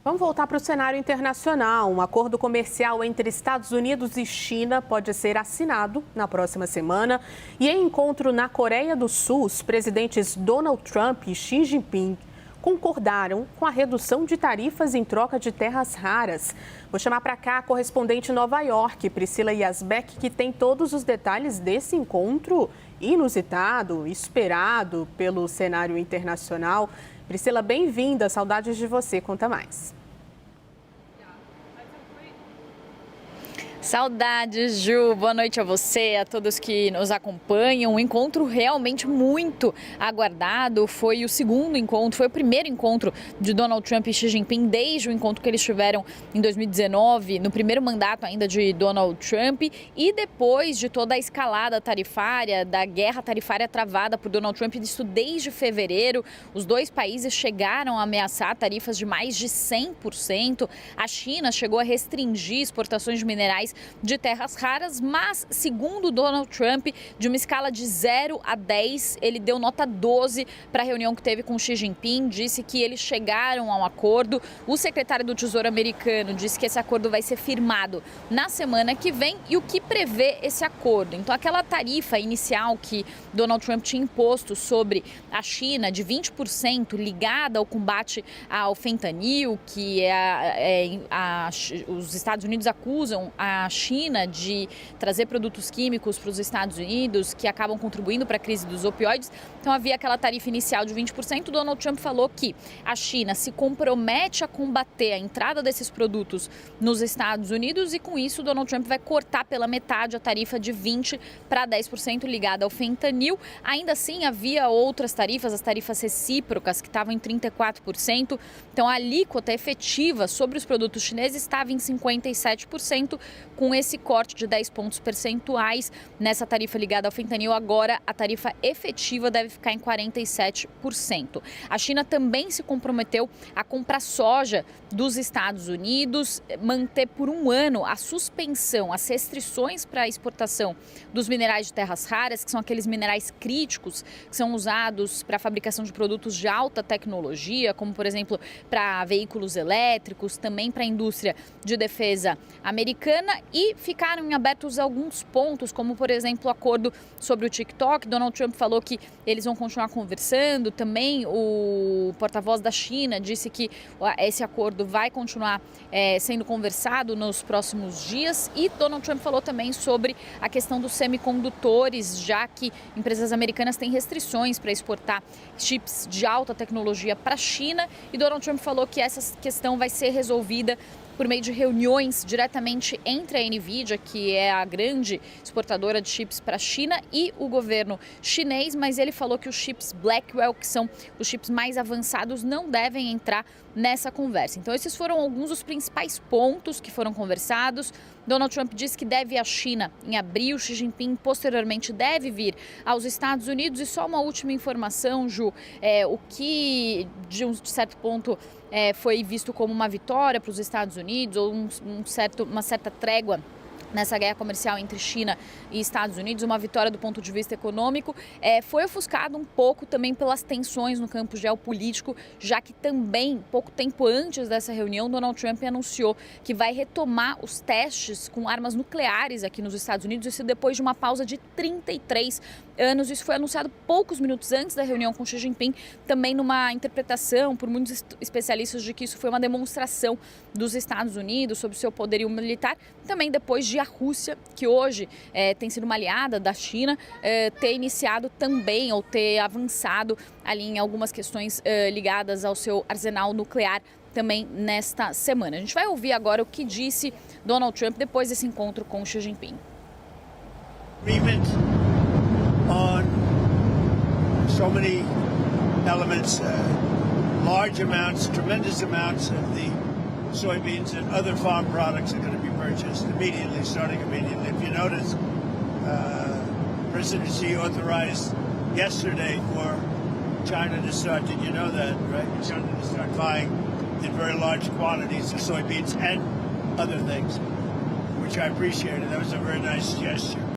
Vamos voltar para o cenário internacional. Um acordo comercial entre Estados Unidos e China pode ser assinado na próxima semana. E em encontro na Coreia do Sul, os presidentes Donald Trump e Xi Jinping concordaram com a redução de tarifas em troca de terras raras. Vou chamar para cá a correspondente em Nova York, Priscila Yazbek, que tem todos os detalhes desse encontro inusitado, esperado pelo cenário internacional. Priscila, bem-vinda. Saudades de você. Conta mais. Saudades, Ju. Boa noite a você, a todos que nos acompanham. Um encontro realmente muito aguardado. Foi o segundo encontro, foi o primeiro encontro de Donald Trump e Xi Jinping desde o encontro que eles tiveram em 2019, no primeiro mandato ainda de Donald Trump, e depois de toda a escalada tarifária, da guerra tarifária travada por Donald Trump, isso desde fevereiro. Os dois países chegaram a ameaçar tarifas de mais de 100%. A China chegou a restringir exportações de minerais de terras raras, mas, segundo Donald Trump, de uma escala de 0 a 10, ele deu nota 12 para a reunião que teve com Xi Jinping, disse que eles chegaram a um acordo. O secretário do Tesouro americano disse que esse acordo vai ser firmado na semana que vem. E o que prevê esse acordo? Então, aquela tarifa inicial que Donald Trump tinha imposto sobre a China, de 20%, ligada ao combate ao fentanil, que os Estados Unidos acusam a China de trazer produtos químicos para os Estados Unidos que acabam contribuindo para a crise dos opioides. Então havia aquela tarifa inicial de 20%. Donald Trump falou que a China se compromete a combater a entrada desses produtos nos Estados Unidos e, com isso, Donald Trump vai cortar pela metade a tarifa de 20% para 10% ligada ao fentanil. Ainda assim, havia outras tarifas, as tarifas recíprocas, que estavam em 34%. Então a alíquota efetiva sobre os produtos chineses estava em 57%. Com esse corte de 10 pontos percentuais nessa tarifa ligada ao fentanil, agora a tarifa efetiva deve ficar em 47%. A China também se comprometeu a comprar soja dos Estados Unidos, manter por um ano a suspensão, as restrições para a exportação dos minerais de terras raras, que são aqueles minerais críticos que são usados para a fabricação de produtos de alta tecnologia, como, por exemplo, para veículos elétricos, também para a indústria de defesa americana. E ficaram em abertos alguns pontos, como, por exemplo, o acordo sobre o TikTok. Donald Trump falou que eles vão continuar conversando. Também o porta-voz da China disse que esse acordo vai continuar sendo conversado nos próximos dias. E Donald Trump falou também sobre a questão dos semicondutores, já que empresas americanas têm restrições para exportar chips de alta tecnologia para a China. E Donald Trump falou que essa questão vai ser resolvida por meio de reuniões diretamente entre a NVIDIA, que é a grande exportadora de chips para a China, e o governo chinês, mas ele falou que os chips Blackwell, que são os chips mais avançados, não devem entrar nessa conversa. Então, esses foram alguns dos principais pontos que foram conversados. Donald Trump disse que deve ir à China em abril, Xi Jinping posteriormente deve vir aos Estados Unidos. E só uma última informação, Ju, o que de certo ponto foi visto como uma vitória para os Estados Unidos, ou uma certa trégua nessa guerra comercial entre China e Estados Unidos, uma vitória do ponto de vista econômico, foi ofuscado um pouco também pelas tensões no campo geopolítico, já que também, pouco tempo antes dessa reunião, Donald Trump anunciou que vai retomar os testes com armas nucleares aqui nos Estados Unidos, isso depois de uma pausa de 33 anos. Isso foi anunciado poucos minutos antes da reunião com Xi Jinping, também numa interpretação por muitos especialistas de que isso foi uma demonstração dos Estados Unidos sobre o seu poderio militar, também depois de a Rússia, que hoje tem sido uma aliada da China, ter iniciado também, ou ter avançado ali em algumas questões ligadas ao seu arsenal nuclear também nesta semana. A gente vai ouvir agora o que disse Donald Trump depois desse encontro com Xi Jinping. Agreement on so many elements, large amounts, tremendous amounts of the soybeans and other farm products are going to be purchased immediately, starting immediately. If you notice, President Xi authorized yesterday for China to start, did you know that, right? China to start buying in very large quantities of soybeans and other things, which I appreciated. That was a very nice gesture.